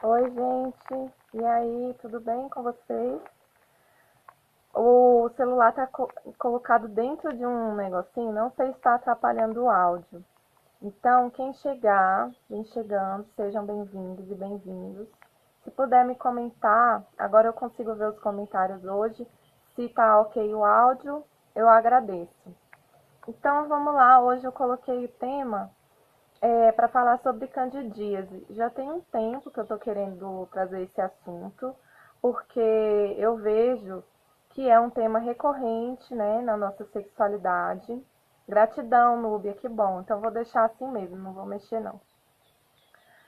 Oi, gente. E aí, tudo bem com vocês? O celular tá colocado dentro de um negocinho, não sei se está atrapalhando o áudio. Então, quem chegar, vem chegando, sejam bem-vindos e bem-vindos. Se puder me comentar, agora eu consigo ver os comentários hoje. Se tá ok o áudio, eu agradeço. Então, vamos lá. Hoje eu coloquei o tema para falar sobre candidíase. Já tem um tempo que eu estou querendo trazer esse assunto, porque eu vejo que é um tema recorrente, né, na nossa sexualidade. Gratidão, Núbia, que bom. Então vou deixar assim mesmo, não vou mexer não.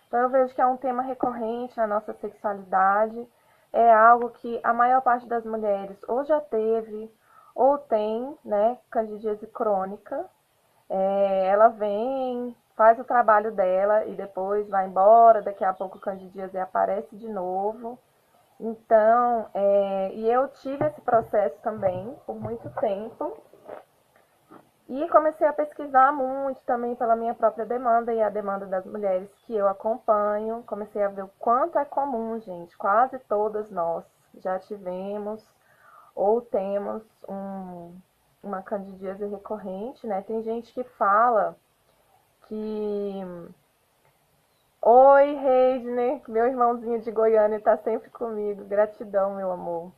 Então eu vejo que é um tema recorrente na nossa sexualidade. É algo que a maior parte das mulheres ou já teve ou tem, né, candidíase crônica, ela vem, faz o trabalho dela e depois vai embora, daqui a pouco o candidíase aparece de novo. Então, e eu tive esse processo também por muito tempo e comecei a pesquisar muito também pela minha própria demanda e a demanda das mulheres que eu acompanho. Comecei a ver o quanto é comum, gente. Quase todas nós já tivemos ou temos uma candidíase recorrente, né? Tem gente que fala que oi, Reidner, meu irmãozinho de Goiânia está sempre comigo. Gratidão, meu amor.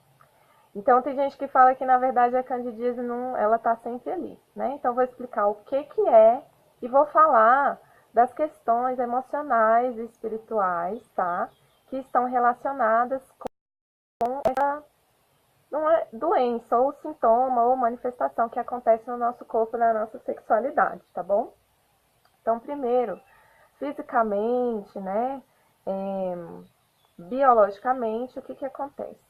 Então tem gente que fala que na verdade a candidíase não, ela está sempre ali, né? Então vou explicar o que é e vou falar das questões emocionais e espirituais, tá? Que estão relacionadas com essa não é doença ou sintoma ou manifestação que acontece no nosso corpo, na nossa sexualidade, tá bom? Então, primeiro, fisicamente, né, é, biologicamente, o que, que acontece?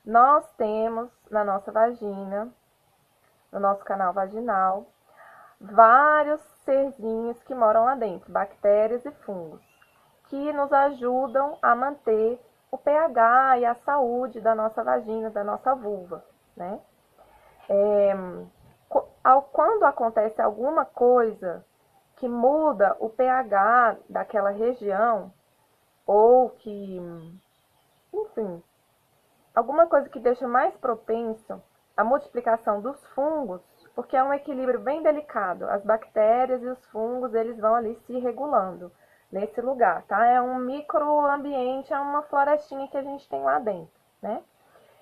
Nós temos na nossa vagina, no nosso canal vaginal, vários serzinhos que moram lá dentro, bactérias e fungos, que nos ajudam a manter o pH e a saúde da nossa vagina, da nossa vulva, né? É, quando acontece alguma coisa que muda o pH daquela região, ou que, enfim, alguma coisa que deixa mais propenso à multiplicação dos fungos, porque é um equilíbrio bem delicado. As bactérias e os fungos, eles vão ali se regulando nesse lugar, tá? É um microambiente, é uma florestinha que a gente tem lá dentro, né?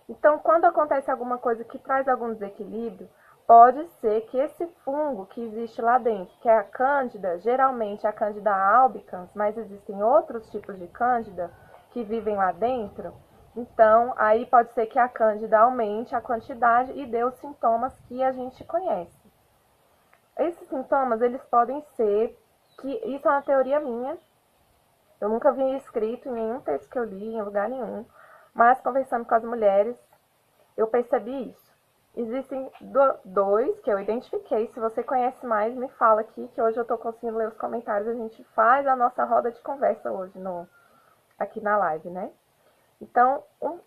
Então, quando acontece alguma coisa que traz algum desequilíbrio, pode ser que esse fungo que existe lá dentro, que é a cândida, geralmente a cândida albicans, mas existem outros tipos de cândida que vivem lá dentro, então aí pode ser que a cândida aumente a quantidade e dê os sintomas que a gente conhece. Esses sintomas, eles podem ser, que isso é uma teoria minha, eu nunca vi escrito em nenhum texto que eu li, em lugar nenhum, mas conversando com as mulheres, eu percebi isso. Existem dois que eu identifiquei. Se você conhece mais, me fala aqui, que hoje eu estou conseguindo ler os comentários. A gente faz a nossa roda de conversa hoje aqui na live, né? Então,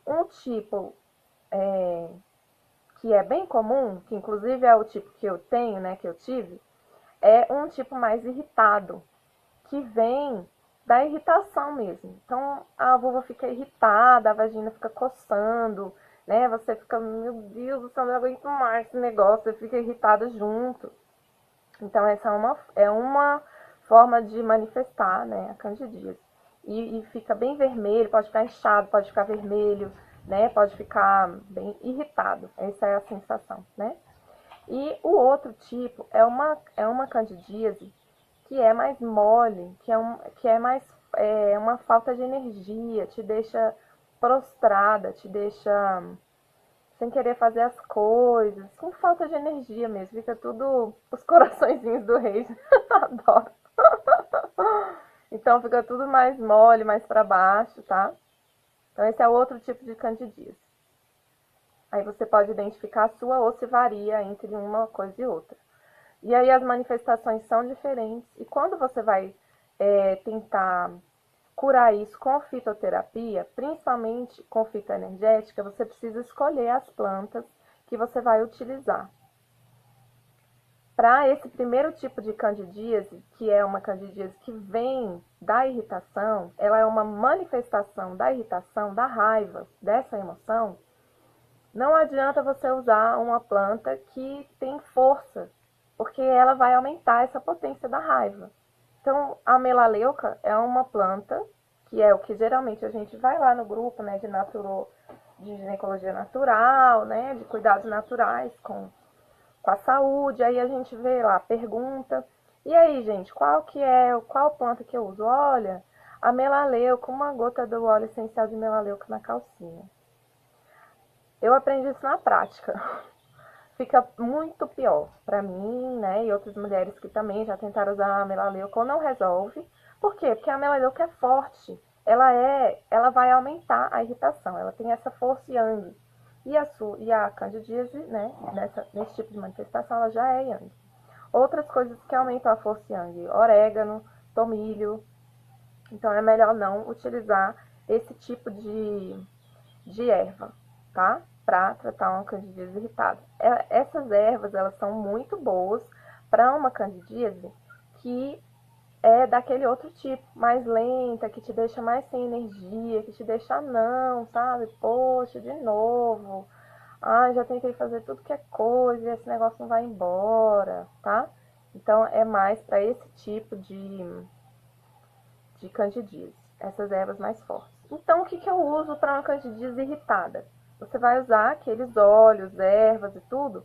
um tipo que é bem comum, que inclusive é o tipo que eu tenho, né, que eu tive, é um tipo mais irritado, que vem da irritação mesmo. Então, a vulva fica irritada, a vagina fica coçando, né? Você fica, meu Deus do céu, não aguento mais esse negócio, você fica irritada junto. Então, essa é uma forma de manifestar, né, a candidíase. E fica bem vermelho, pode ficar inchado, pode ficar vermelho, né? Pode ficar bem irritado. Essa é a sensação, né? E o outro tipo é uma candidíase que é mais mole, que é mais uma falta de energia, te deixa prostrada, te deixa sem querer fazer as coisas, com falta de energia mesmo, fica tudo os coraçõezinhos do rei, adoro. Então fica tudo mais mole, mais para baixo, tá? Então esse é outro tipo de candidíase. Aí você pode identificar a sua ou se varia entre uma coisa e outra. E aí as manifestações são diferentes. E quando você vai tentar curar isso com fitoterapia, principalmente com fitoenergética, você precisa escolher as plantas que você vai utilizar. Para esse primeiro tipo de candidíase, que é uma candidíase que vem da irritação, ela é uma manifestação da irritação, da raiva, dessa emoção, não adianta você usar uma planta que tem força, porque ela vai aumentar essa potência da raiva. Então, a melaleuca é uma planta, que é o que geralmente a gente vai lá no grupo, né, de ginecologia natural, né, de cuidados naturais com a saúde, aí a gente vê lá, pergunta, e aí, gente, qual planta que eu uso? Olha, a melaleuca, uma gota do óleo essencial de melaleuca na calcinha. Eu aprendi isso na prática. Fica muito pior para mim, né, e outras mulheres que também já tentaram usar a melaleuca ou não resolve. Por quê? Porque a melaleuca é forte. Ela vai aumentar a irritação. Ela tem essa força yang. E a candidíase, né, nesse tipo de manifestação, ela já é yang. Outras coisas que aumentam a força yang, orégano, tomilho. Então é melhor não utilizar esse tipo de erva, tá? Para tratar uma candidíase irritada. Essas ervas, elas são muito boas para uma candidíase que é daquele outro tipo, mais lenta, que te deixa mais sem energia, que te deixa não, sabe? Poxa, de novo. Ah, já tentei fazer tudo que é coisa e esse negócio não vai embora, tá? Então, é mais para esse tipo de candidíase, essas ervas mais fortes. Então, o que, que eu uso para uma candidíase irritada? Você vai usar aqueles óleos, ervas e tudo,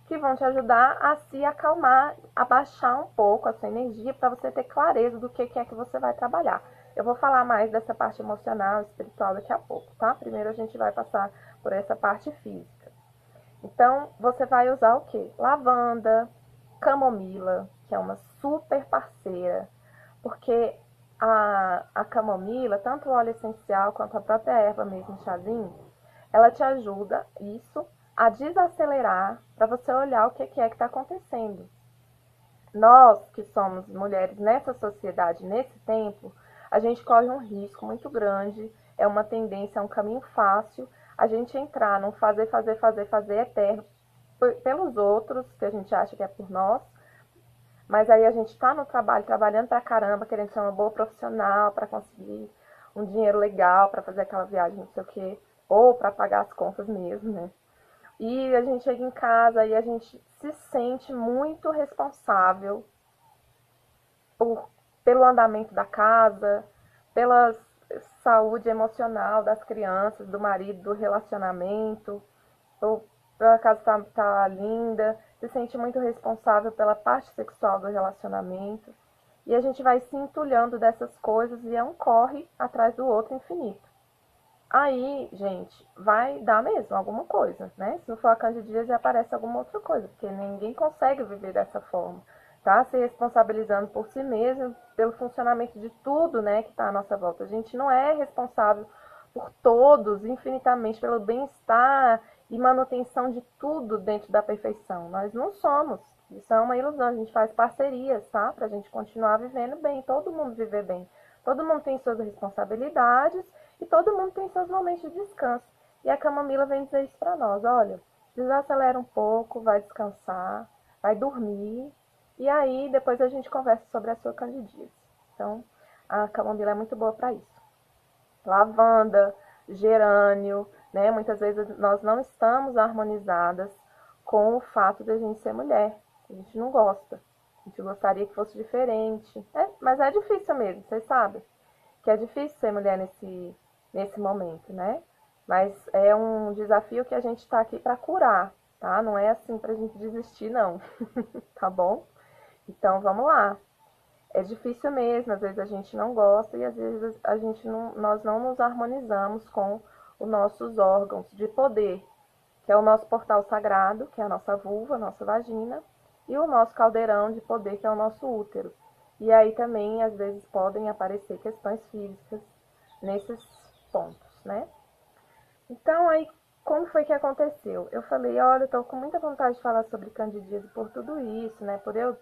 que vão te ajudar a se acalmar, a baixar um pouco a sua energia, para você ter clareza do que é que você vai trabalhar. Eu vou falar mais dessa parte emocional, espiritual daqui a pouco, tá? Primeiro a gente vai passar por essa parte física. Então, você vai usar o quê? Lavanda, camomila, que é uma super parceira, porque a camomila, tanto o óleo essencial quanto a própria erva mesmo, chazinho, ela te ajuda, isso, a desacelerar para você olhar o que é que está acontecendo. Nós que somos mulheres nessa sociedade, nesse tempo, a gente corre um risco muito grande, é uma tendência, é um caminho fácil, a gente entrar num fazer eterno pelos outros, que a gente acha que é por nós, mas aí a gente está no trabalho, trabalhando pra caramba, querendo ser uma boa profissional, para conseguir um dinheiro legal, para fazer aquela viagem, não sei o quê, ou para pagar as contas mesmo, né? E a gente chega em casa e a gente se sente muito responsável por, pelo andamento da casa, pela saúde emocional das crianças, do marido, do relacionamento, pela casa tá linda, se sente muito responsável pela parte sexual do relacionamento. E a gente vai se entulhando dessas coisas e é um corre atrás do outro infinito. Aí, gente, vai dar mesmo alguma coisa, né? Se não for a candidíase, aparece alguma outra coisa, porque ninguém consegue viver dessa forma, tá? Se responsabilizando por si mesmo, pelo funcionamento de tudo, né, que tá à nossa volta. A gente não é responsável por todos, infinitamente, pelo bem-estar e manutenção de tudo dentro da perfeição. Nós não somos. Isso é uma ilusão. A gente faz parcerias, tá? Pra gente continuar vivendo bem, todo mundo viver bem. Todo mundo tem suas responsabilidades e todo mundo tem seus momentos de descanso. E a camomila vem dizer isso para nós. Olha, desacelera um pouco, vai descansar, vai dormir. E aí depois a gente conversa sobre a sua candidíase. Então, a camomila é muito boa para isso. Lavanda, gerânio, né? Muitas vezes nós não estamos harmonizadas com o fato de a gente ser mulher. A gente não gosta. A gente gostaria que fosse diferente. Mas é difícil mesmo, vocês sabem. Que é difícil ser mulher nesse momento, né? Mas é um desafio que a gente está aqui para curar, tá? Não é assim para a gente desistir, não. Tá bom? Então, vamos lá. É difícil mesmo, às vezes a gente não gosta e às vezes nós não nos harmonizamos com os nossos órgãos de poder, que é o nosso portal sagrado, que é a nossa vulva, a nossa vagina, e o nosso caldeirão de poder, que é o nosso útero. E aí também, às vezes, podem aparecer questões físicas nesses pontos, né? Então, aí, como foi que aconteceu? Eu falei, olha, eu tô com muita vontade de falar sobre candidíase por tudo isso, né? Por eu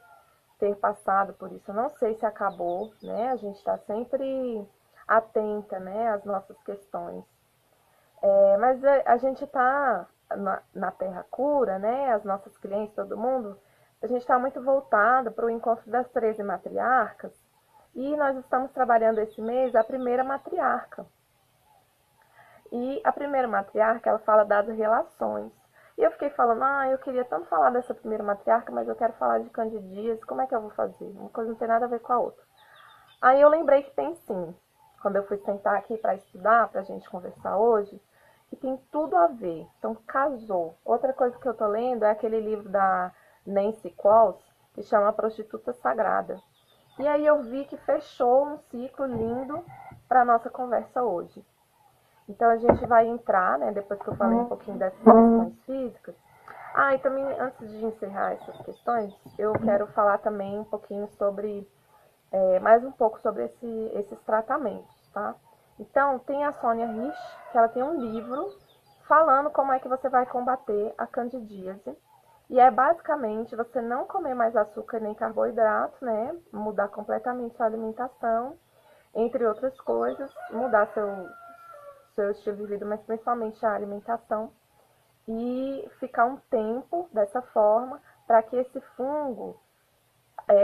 ter passado por isso. Eu não sei se acabou, né? A gente está sempre atenta, né, às nossas questões. Mas a gente está na Terra Cura, né? As nossas clientes, todo mundo a gente está muito voltado para o encontro das 13 matriarcas, e nós estamos trabalhando esse mês a primeira matriarca. E a primeira matriarca, ela fala das relações. E eu fiquei falando, eu queria tanto falar dessa primeira matriarca, mas eu quero falar de Candidias, como é que eu vou fazer? Uma coisa não tem nada a ver com a outra. Aí eu lembrei que tem sim, quando eu fui sentar aqui para estudar, para a gente conversar hoje, que tem tudo a ver. Então, casou. Outra coisa que eu tô lendo é aquele livro da Nancy Qualls, que chama Prostituta Sagrada. E aí eu vi que fechou um ciclo lindo para a nossa conversa hoje. Então a gente vai entrar, né, depois que eu falei um pouquinho dessas questões físicas. E também, antes de encerrar essas questões, eu quero falar também um pouquinho sobre, mais um pouco sobre esses tratamentos, tá? Então, tem a Sônia Rich, que ela tem um livro falando como é que você vai combater a candidíase. E é basicamente você não comer mais açúcar nem carboidrato, né? Mudar completamente sua alimentação, entre outras coisas, mudar seu estilo de vida, mas principalmente a alimentação, e ficar um tempo dessa forma para que esse fungo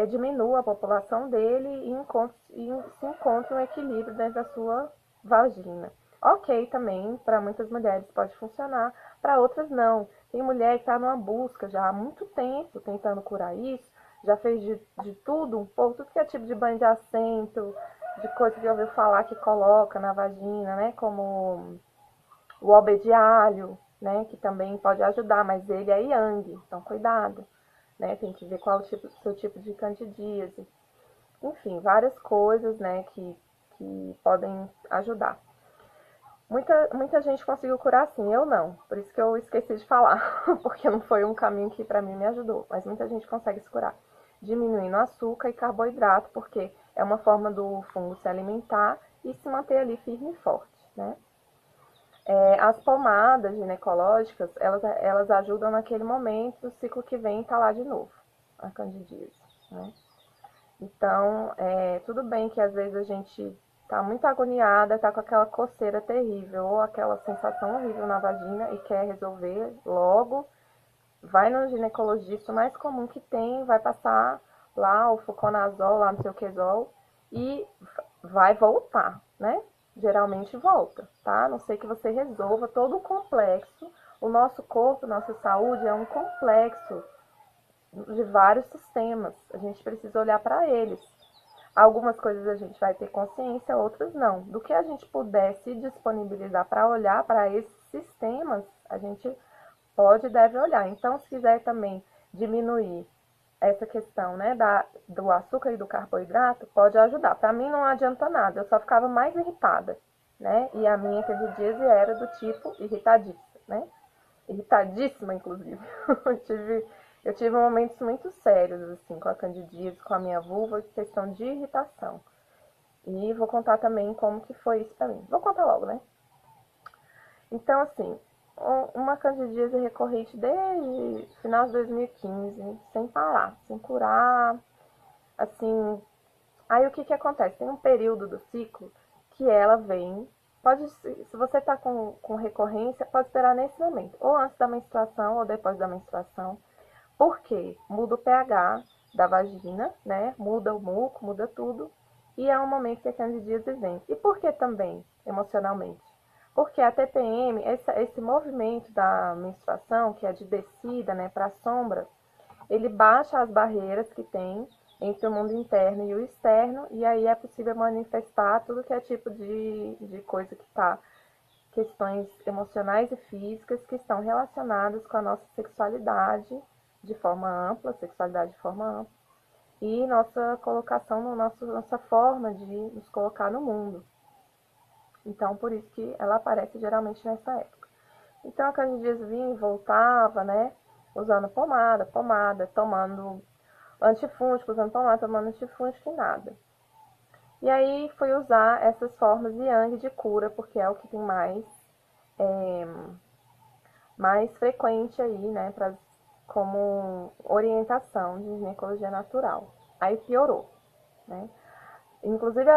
diminua a população dele e se encontre um equilíbrio dentro da sua vagina. Ok, também, para muitas mulheres pode funcionar, para outras não. Tem mulher que está numa busca já há muito tempo tentando curar isso, já fez de tudo, um pouco, tudo que é tipo de banho de assento, de coisa que já ouviu falar que coloca na vagina, né? Como o óleo de alho, né? Que também pode ajudar, mas ele é yang, então cuidado, né? Tem que ver qual é o seu tipo de candidíase. Enfim, várias coisas, né? Que podem ajudar. Muita gente conseguiu curar assim, eu não. Por isso que eu esqueci de falar, porque não foi um caminho que para mim me ajudou. Mas muita gente consegue se curar. Diminuindo açúcar e carboidrato, porque é uma forma do fungo se alimentar e se manter ali firme e forte, né? As pomadas ginecológicas, elas ajudam naquele momento, o ciclo que vem tá lá de novo, a candidíase, né? Então, tudo bem que às vezes a gente tá muito agoniada, tá com aquela coceira terrível ou aquela sensação horrível na vagina e quer resolver logo, vai no ginecologista, o mais comum que tem, vai passar lá o fluconazol, lá no seu quesol e vai voltar, né? Geralmente volta, tá? A não sei que você resolva todo o complexo. O nosso corpo, nossa saúde é um complexo de vários sistemas. A gente precisa olhar para eles. Algumas coisas a gente vai ter consciência, outras não. Do que a gente puder se disponibilizar para olhar para esses sistemas, a gente pode e deve olhar. Então, se quiser também diminuir essa questão, né, do açúcar e do carboidrato, pode ajudar. Para mim não adianta nada, eu só ficava mais irritada, né? E a minha candidíase era do tipo irritadíssima, né? Irritadíssima, inclusive. eu tive momentos muito sérios, assim, com a candidíase, com a minha vulva, questão de irritação. E vou contar também como que foi isso pra mim. Vou contar logo, né? Então, assim, uma candidíase recorrente desde final de 2015, sem parar, sem curar, assim. Aí o que acontece? Tem um período do ciclo que ela vem, pode, se você está com recorrência, pode esperar nesse momento, ou antes da menstruação ou depois da menstruação, porque muda o pH da vagina, né? Muda o muco, muda tudo, e é um momento que a candidíase vem. E por que também, emocionalmente? Porque a TPM, esse movimento da menstruação, que é de descida, né, para a sombra, ele baixa as barreiras que tem entre o mundo interno e o externo, e aí é possível manifestar tudo que é tipo de coisa que está, questões emocionais e físicas que estão relacionadas com a nossa sexualidade de forma ampla, sexualidade de forma ampla, e nossa colocação, nossa forma de nos colocar no mundo. Então, por isso que ela aparece geralmente nessa época. Então, a candidíase vinha e voltava, né? Usando pomada, tomando antifúngico, usando pomada, tomando antifúngico e nada. E aí fui usar essas formas yang de cura, porque é o que tem mais frequente aí, né? Como orientação de ginecologia natural. Aí piorou, né? Inclusive,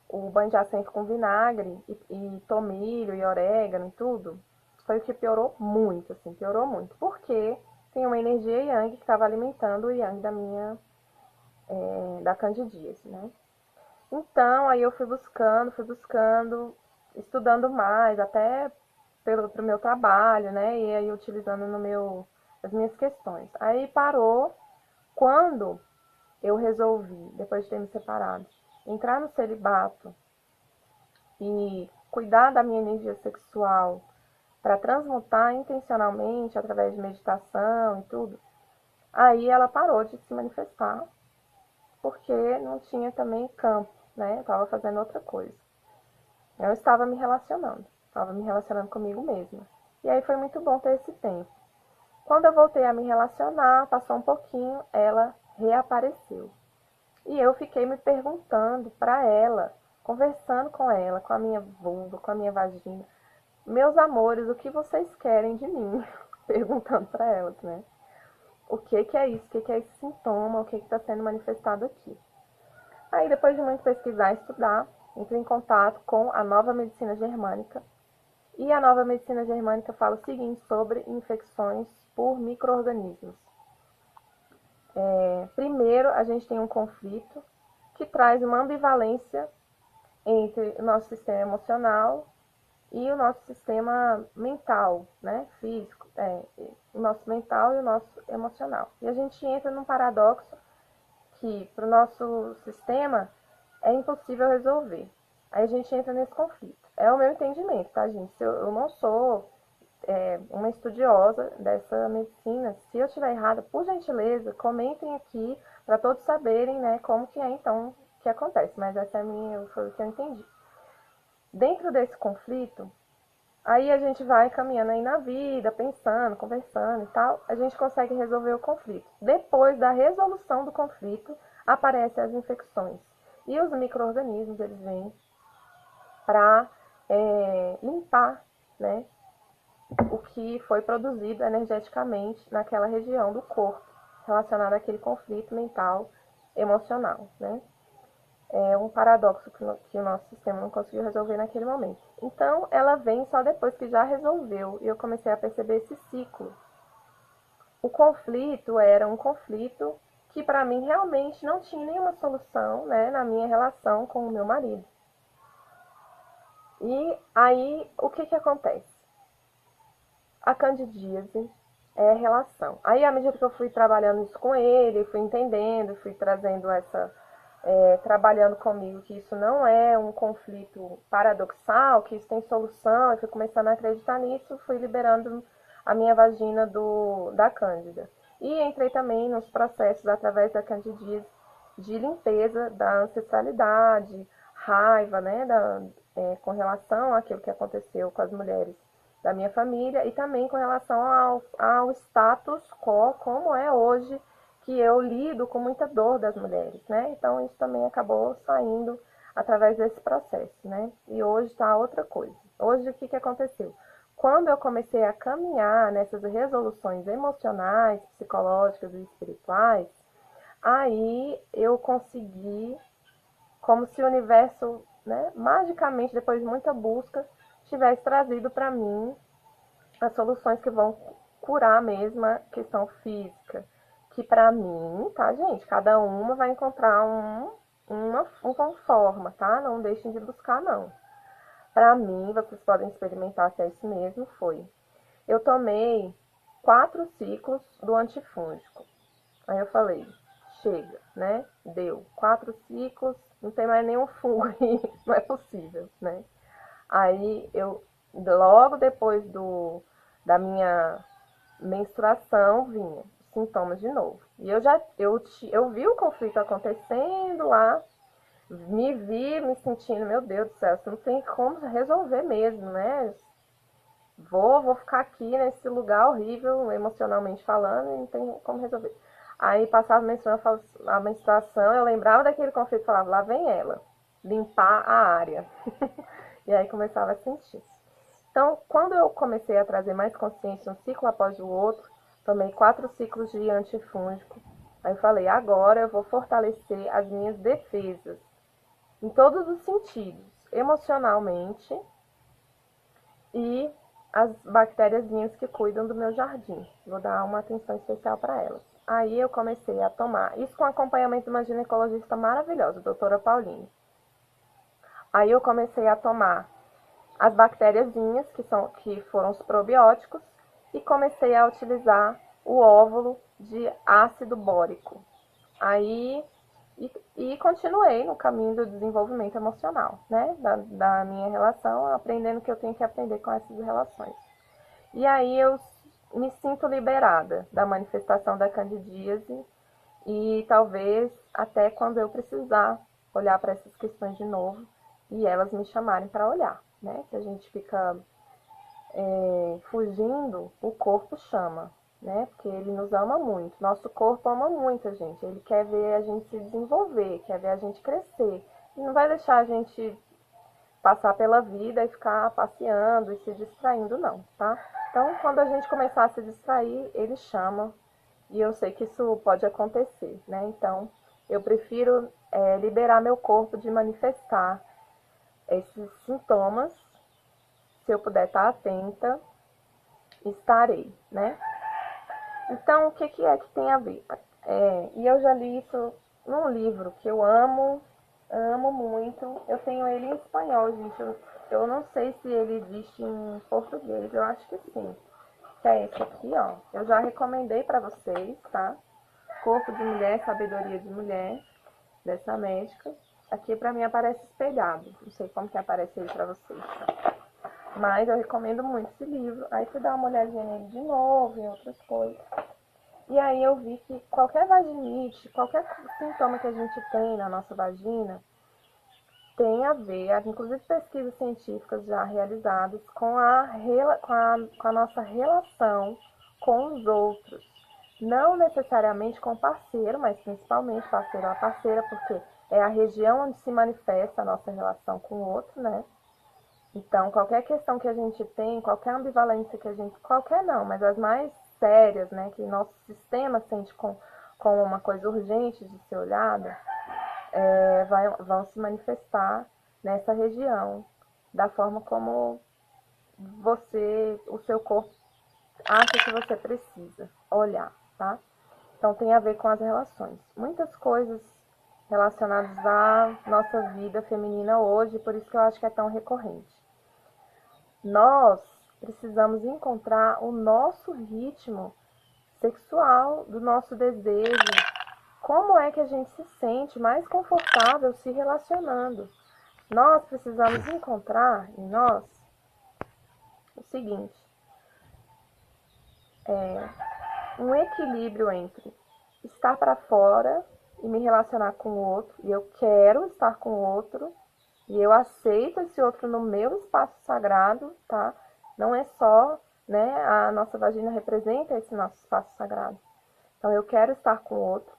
o banho de assento com vinagre e tomilho e orégano e tudo, foi o que piorou muito, assim, piorou muito. Por quê? tem uma energia yang que estava alimentando o yang da candidíase, né? Então, aí eu fui buscando, estudando mais, até pro meu trabalho, né? E aí utilizando as minhas questões. Aí parou quando eu resolvi, depois de ter me separado, entrar no celibato e cuidar da minha energia sexual para transmutar intencionalmente através de meditação e tudo. Aí ela parou de se manifestar porque não tinha também campo, né? Eu estava fazendo outra coisa. Eu estava me relacionando comigo mesma. E aí foi muito bom ter esse tempo. Quando eu voltei a me relacionar, passou um pouquinho, ela reapareceu. E eu fiquei me perguntando para ela, conversando com ela, com a minha vulva, com a minha vagina, meus amores, o que vocês querem de mim? Perguntando para elas, né? O que que é isso? O que que é esse sintoma? O que que está sendo manifestado aqui? Aí, depois de muito pesquisar e estudar, entrei em contato com a nova medicina germânica. E a nova medicina germânica fala o seguinte sobre infecções por micro-organismos. Primeiro, a gente tem um conflito que traz uma ambivalência entre o nosso sistema emocional e o nosso sistema mental, né, físico, o nosso mental e o nosso emocional. E a gente entra num paradoxo que para o nosso sistema é impossível resolver. Aí a gente entra nesse conflito. É o meu entendimento, tá, gente? Eu não sou uma estudiosa dessa medicina. Se eu estiver errada, por gentileza, comentem aqui para todos saberem, né, como que é então que acontece. Mas essa foi o que eu entendi. Dentro desse conflito, aí a gente vai caminhando aí na vida, pensando, conversando e tal, a gente consegue resolver o conflito. Depois da resolução do conflito, aparecem as infecções. E os micro-organismos, eles vêm para limpar, né, o que foi produzido energeticamente naquela região do corpo, relacionado àquele conflito mental, emocional, né? É um paradoxo que o nosso sistema não conseguiu resolver naquele momento. Então, ela vem só depois que já resolveu, e eu comecei a perceber esse ciclo. O conflito era um conflito que para mim realmente não tinha nenhuma solução, né, na minha relação com o meu marido. E aí, o que que acontece? A candidíase é a relação. Aí, à medida que eu fui trabalhando isso com ele, fui entendendo, fui trazendo trabalhando comigo que isso não é um conflito paradoxal, que isso tem solução, eu fui começando a acreditar nisso, fui liberando a minha vagina da cândida. E entrei também nos processos, através da candidíase, de limpeza da ancestralidade, raiva, né, com relação àquilo que aconteceu com as mulheres da minha família, e também com relação ao status quo, como é hoje, que eu lido com muita dor das mulheres, né? Então, isso também acabou saindo através desse processo, né? E hoje está outra coisa. Hoje, o que que aconteceu? Quando eu comecei a caminhar nessas resoluções emocionais, psicológicas e espirituais, aí eu consegui, como se o universo, né, magicamente, depois de muita busca, tivesse trazido para mim as soluções que vão curar mesmo a questão física. Que para mim, tá, gente? Cada uma vai encontrar uma forma, tá? Não deixem de buscar, não. Para mim, vocês podem experimentar se é isso mesmo, foi. Eu tomei 4 ciclos do antifúngico. Aí eu falei, chega, né? Deu. 4 ciclos, não tem mais nenhum fungo aí, não é possível, né? Aí logo depois da minha menstruação, vinha sintomas de novo. E eu vi o conflito acontecendo lá, me vi me sentindo, meu Deus do céu, isso não tem como resolver mesmo, né? Vou ficar aqui nesse lugar horrível, emocionalmente falando, e não tem como resolver. Aí passava a menstruação, eu lembrava daquele conflito e falava, lá vem ela, limpar a área. E aí começava a sentir. Então, quando eu comecei a trazer mais consciência um ciclo após o outro, tomei 4 ciclos de antifúngico. Aí eu falei, agora eu vou fortalecer as minhas defesas, em todos os sentidos, emocionalmente e as bactériazinhas que cuidam do meu jardim. Vou dar uma atenção especial para elas. Aí eu comecei a tomar, isso com acompanhamento de uma ginecologista maravilhosa, doutora Pauline. Aí eu comecei a tomar as bactériazinhas, que foram os probióticos, e comecei a utilizar o óvulo de ácido bórico. Aí, e continuei no caminho do desenvolvimento emocional, né? Da minha relação, aprendendo o que eu tenho que aprender com essas relações. E aí eu me sinto liberada da manifestação da candidíase e talvez até quando eu precisar olhar para essas questões de novo e elas me chamarem para olhar, né? Que a gente fica fugindo, o corpo chama, né? Porque ele nos ama muito. Nosso corpo ama muito a gente. Ele quer ver a gente se desenvolver, quer ver a gente crescer. E não vai deixar a gente passar pela vida e ficar passeando e se distraindo, não, tá? Então, quando a gente começar a se distrair, ele chama. E eu sei que isso pode acontecer, né? Então, eu prefiro liberar meu corpo de manifestar esses sintomas. Se eu puder estar atenta, estarei, né? Então, o que é que tem a ver? E eu já li isso num livro que eu amo, amo muito. Eu tenho ele em espanhol, gente. Eu não sei se ele existe em português, eu acho que sim. Que é esse aqui, ó. Eu já recomendei para vocês, tá? Corpo de Mulher, Sabedoria de Mulher, dessa médica. Aqui para mim aparece espelhado. Não sei como que aparece aí para vocês. Mas eu recomendo muito esse livro. Aí você dá uma olhadinha nele de novo, em outras coisas. E aí eu vi que qualquer vaginite, qualquer sintoma que a gente tem na nossa vagina, tem a ver, inclusive pesquisas científicas já realizadas, com a nossa relação com os outros. Não necessariamente com o parceiro, mas principalmente parceiro ou parceira, porque é a região onde se manifesta a nossa relação com o outro, né? Então, qualquer questão que a gente tem, qualquer ambivalência que a gente... Qualquer não, mas as mais sérias, né? Que nosso sistema sente com uma coisa urgente de ser olhada, vão se manifestar nessa região, da forma como o seu corpo acha que você precisa olhar, tá? Então, tem a ver com as relações. Muitas coisas relacionadas à nossa vida feminina hoje, por isso que eu acho que é tão recorrente. Nós precisamos encontrar o nosso ritmo sexual, do nosso desejo. Como é que a gente se sente mais confortável se relacionando? Nós precisamos encontrar em nós o seguinte, um equilíbrio entre estar para fora e me relacionar com o outro, e eu quero estar com o outro, e eu aceito esse outro no meu espaço sagrado, tá? Não é só, né, a nossa vagina representa esse nosso espaço sagrado. Então eu quero estar com o outro,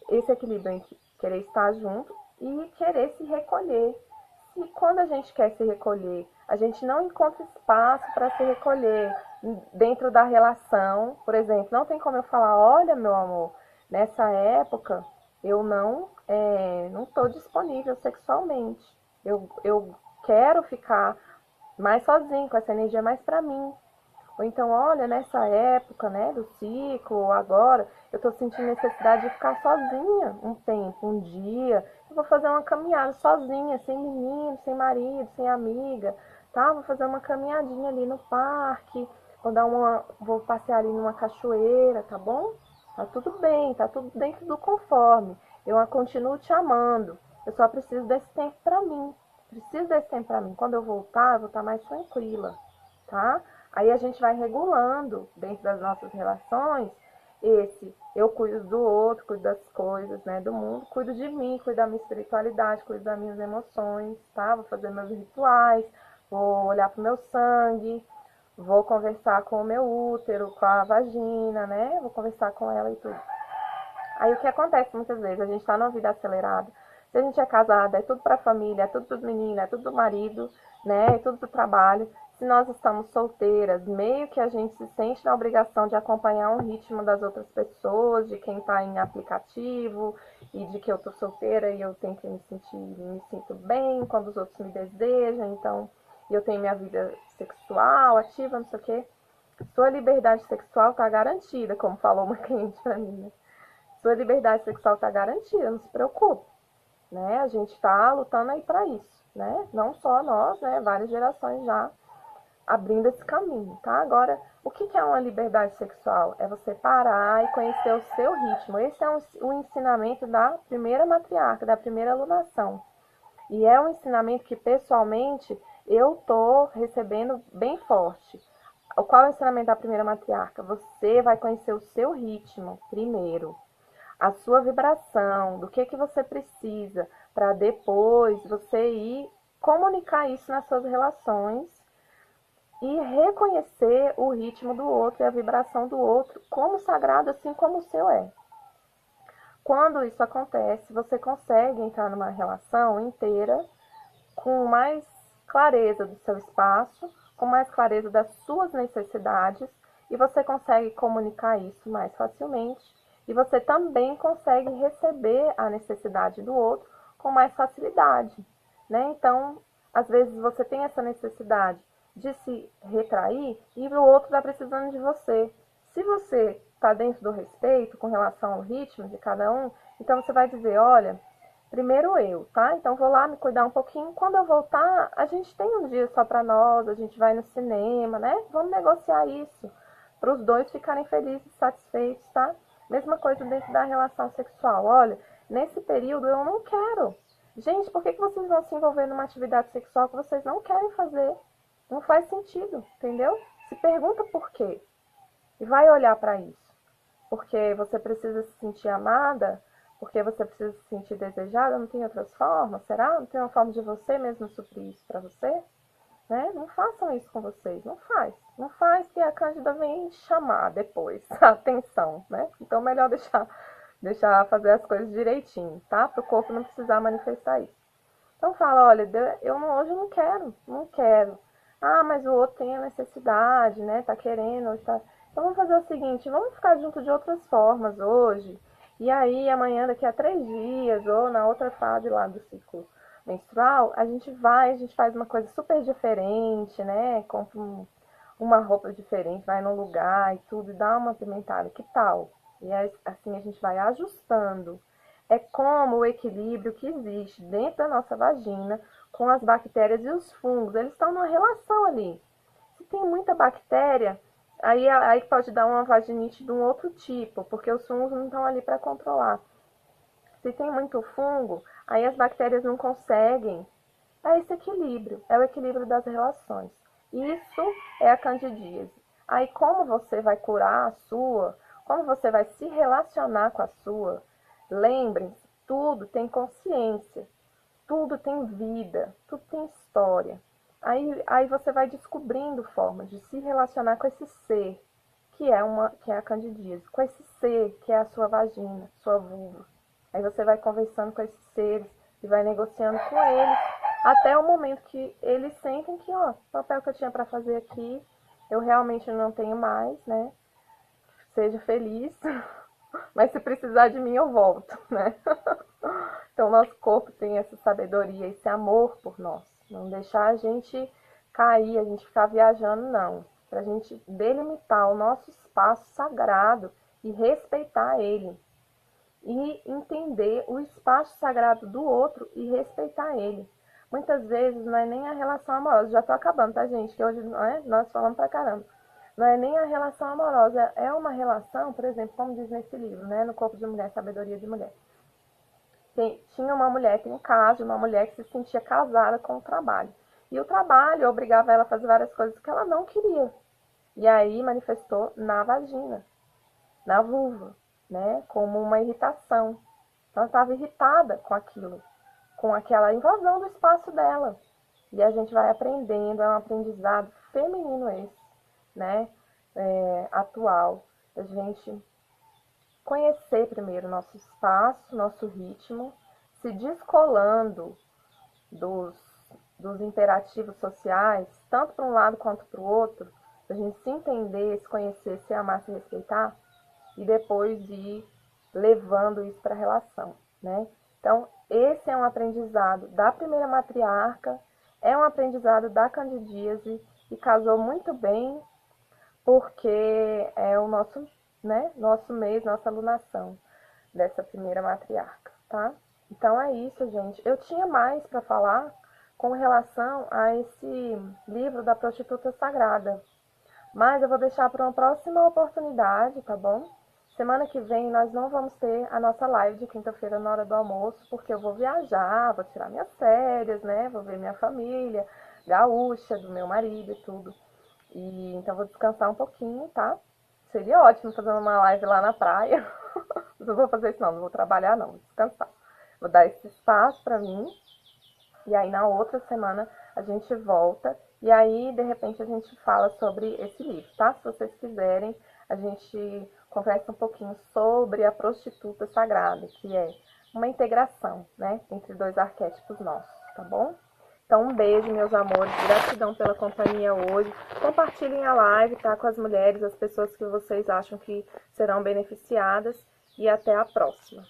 esse equilíbrio entre querer estar junto e querer se recolher. Se quando a gente quer se recolher, a gente não encontra espaço para se recolher dentro da relação, por exemplo, não tem como eu falar, olha, meu amor, nessa época eu não estou disponível sexualmente. Eu quero ficar mais sozinho, com essa energia mais para mim. Ou então, olha, nessa época, né, do ciclo, agora, eu tô sentindo necessidade de ficar sozinha um tempo, um dia. Eu vou fazer uma caminhada sozinha, sem menino, sem marido, sem amiga, tá? Vou fazer uma caminhadinha ali no parque, vou passear ali numa cachoeira, tá bom? Tá tudo bem, tá tudo dentro do conforme. Eu continuo te amando. Eu só preciso desse tempo pra mim. Preciso desse tempo pra mim. Quando eu voltar, eu vou estar mais tranquila, tá? Aí a gente vai regulando dentro das nossas relações eu cuido do outro, cuido das coisas, né, do mundo, cuido de mim, cuido da minha espiritualidade, cuido das minhas emoções, tá? Vou fazer meus rituais, vou olhar pro meu sangue, vou conversar com o meu útero, com a vagina, né? Vou conversar com ela e tudo. Aí o que acontece muitas vezes? A gente tá numa vida acelerada. Se a gente é casada, é tudo pra família, é tudo pros meninos, é tudo do marido, né? É tudo pro trabalho. Se nós estamos solteiras, meio que a gente se sente na obrigação de acompanhar o ritmo das outras pessoas, de quem está em aplicativo, e de que eu tô solteira e eu tenho que me sinto bem quando os outros me desejam. Então, e eu tenho minha vida sexual ativa, não sei o quê. Sua liberdade sexual está garantida, como falou uma cliente para mim, né? Sua liberdade sexual está garantida, não se preocupe, né? A gente está lutando aí para isso, né? Não só nós, né? Várias gerações já abrindo esse caminho, tá? Agora, o que é uma liberdade sexual? É você parar e conhecer o seu ritmo. Esse é o ensinamento da primeira matriarca, da primeira alunação. E é um ensinamento que, pessoalmente, eu tô recebendo bem forte. Qual é o ensinamento da primeira matriarca? Você vai conhecer o seu ritmo primeiro, a sua vibração, do que você precisa, para depois você ir comunicar isso nas suas relações e reconhecer o ritmo do outro e a vibração do outro como sagrado, assim como o seu é. Quando isso acontece, você consegue entrar numa relação inteira com mais clareza do seu espaço, com mais clareza das suas necessidades, e você consegue comunicar isso mais facilmente, e você também consegue receber a necessidade do outro com mais facilidade, né? Então, às vezes você tem essa necessidade de se retrair e o outro está precisando de você. Se você está dentro do respeito com relação ao ritmo de cada um, então você vai dizer, olha, primeiro eu, tá? Então vou lá me cuidar um pouquinho. Quando eu voltar, a gente tem um dia só para nós, a gente vai no cinema, né? Vamos negociar isso para os dois ficarem felizes, satisfeitos, tá? Mesma coisa dentro da relação sexual. Olha, nesse período eu não quero. Gente, por que vocês vão se envolver numa atividade sexual que vocês não querem fazer? Não faz sentido, entendeu? Se pergunta por quê. E vai olhar para isso. Porque você precisa se sentir amada, porque você precisa se sentir desejada, não tem outras formas? Será? Não tem uma forma de você mesmo suprir isso para você? Né? Não façam isso com vocês, não faz. Não faz que a Cândida vem chamar depois a atenção, né? Então melhor deixar fazer as coisas direitinho, tá? Para o corpo não precisar manifestar isso. Então fala, olha, hoje eu não quero. Ah, mas o outro tem a necessidade, né? Tá querendo, tá... Então vamos fazer o seguinte, vamos ficar junto de outras formas hoje. E aí amanhã, daqui a 3 dias, ou na outra fase lá do ciclo menstrual, a gente faz uma coisa super diferente, né? Compra uma roupa diferente, vai num lugar e tudo, e dá uma pimentada, que tal? E aí, assim a gente vai ajustando. É como o equilíbrio que existe dentro da nossa vagina com as bactérias e os fungos. Eles estão numa relação ali. Se tem muita bactéria, aí pode dar uma vaginite de um outro tipo, porque os fungos não estão ali para controlar. Se tem muito fungo, aí as bactérias não conseguem. É esse equilíbrio, é o equilíbrio das relações. Isso é a candidíase. Aí como você vai curar a sua, como você vai se relacionar com a sua, lembrem-se, tudo tem consciência, tudo tem vida, tudo tem história. Aí você vai descobrindo formas de se relacionar com esse ser, que é a candidíase, com esse ser que é a sua vagina, sua vulva. Aí você vai conversando com esses seres e vai negociando com eles até o momento que eles sentem que, ó, o papel que eu tinha para fazer aqui, eu realmente não tenho mais, né? Seja feliz, mas se precisar de mim eu volto, né? Então nosso corpo tem essa sabedoria, esse amor por nós. Não deixar a gente cair, a gente ficar viajando, não. Pra gente delimitar o nosso espaço sagrado e respeitar ele. E entender o espaço sagrado do outro e respeitar ele. Muitas vezes não é nem a relação amorosa. Já tô acabando, tá, gente? Que hoje nós falamos pra caramba. Não é nem a relação amorosa, é uma relação, por exemplo, como diz nesse livro, né? No Corpo de Mulher, Sabedoria de Mulher. Tinha uma mulher, tem um caso de uma mulher que se sentia casada com o trabalho. E o trabalho obrigava ela a fazer várias coisas que ela não queria. E aí manifestou na vagina, na vulva, né? Como uma irritação. Então ela estava irritada com aquilo, com aquela invasão do espaço dela. E a gente vai aprendendo, é um aprendizado feminino esse, né? Atual. A gente conhecer primeiro nosso espaço, nosso ritmo, se descolando dos, dos imperativos sociais, tanto para um lado quanto para o outro, a gente se entender, se conhecer, se amar, se respeitar, e depois ir levando isso para a relação, né? Então, esse é um aprendizado da primeira matriarca, É um aprendizado da candidíase e casou muito bem porque é o nosso, né, nosso mês, nossa alunação dessa primeira matriarca, tá? Então é isso, gente. Eu tinha mais para falar com relação a esse livro da prostituta sagrada, mas eu vou deixar para uma próxima oportunidade, tá bom? Semana que vem nós não vamos ter a nossa live de quinta-feira na hora do almoço, porque eu vou viajar, vou tirar minhas férias, né? Vou ver minha família, gaúcha, do meu marido e tudo. E então vou descansar um pouquinho, tá? Seria ótimo fazer uma live lá na praia. Não vou fazer isso não, não vou trabalhar não, vou descansar. Vou dar esse espaço para mim. E aí na outra semana a gente volta e aí de repente a gente fala sobre esse livro, tá? Se vocês quiserem, a gente conversa um pouquinho sobre a prostituta sagrada, que é uma integração, né, entre dois arquétipos nossos, tá bom? Então um beijo, meus amores, gratidão pela companhia hoje. Compartilhem a live, tá, com as mulheres, as pessoas que vocês acham que serão beneficiadas e até a próxima.